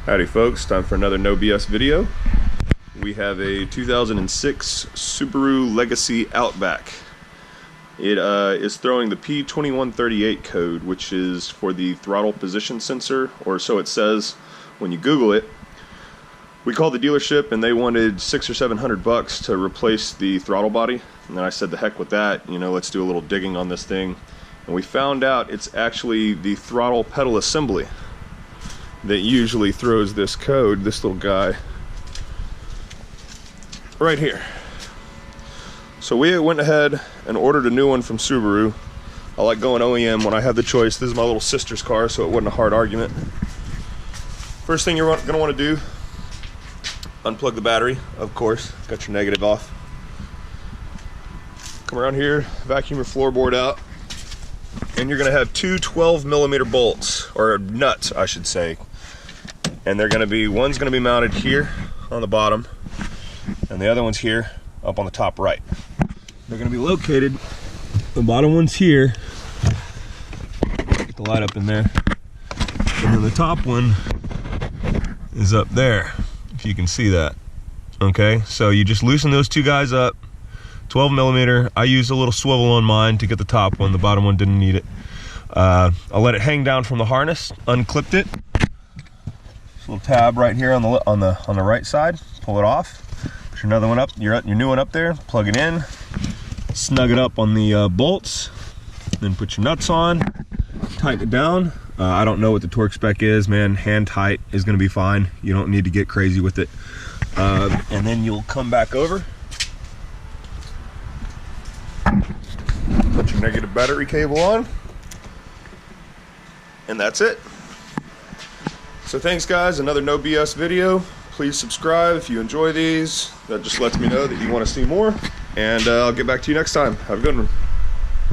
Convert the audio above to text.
Howdy folks, time for another No BS video. We have a 2006 Subaru Legacy Outback. It is throwing the P2138 code, which is for the throttle position sensor, or so it says when you Google it. We called the dealership and they wanted $600 or $700 to replace the throttle body. And then I said, the heck with that, you know, let's do a little digging on this thing. And we found out it's actually the throttle pedal assembly that usually throws this code, this little guy right here. So we went ahead and ordered a new one from Subaru. I like going OEM when I have the choice. This is my little sister's car, so it wasn't a hard argument. First thing you're gonna want to do, unplug the battery, of course. Got your negative off. Come around here, vacuum your floorboard out, and you're gonna have two 12mm bolts, or nuts I should say. And they're gonna be, one's gonna be mounted here on the bottom, and the other one's here up on the top right. They're gonna be located, the bottom one's here, get the light up in there, and then the top one is up there, if you can see that. Okay, so you just loosen those two guys up, 12mm. I used a little swivel on mine to get the top one, the bottom one didn't need it. I'll let it hang down from the harness, unclipped it. Little tab right here on the right side. Pull it off. Put your another one up. Your new one up there. Plug it in. Snug it up on the bolts. Then put your nuts on. Tighten it down. I don't know what the torque spec is, man. Hand tight is going to be fine. You don't need to get crazy with it. And then you'll come back over. Put your negative battery cable on. And that's it. So thanks guys, another No BS video. Please subscribe if you enjoy these. That just lets me know that you want to see more. And I'll get back to you next time. Have a good one.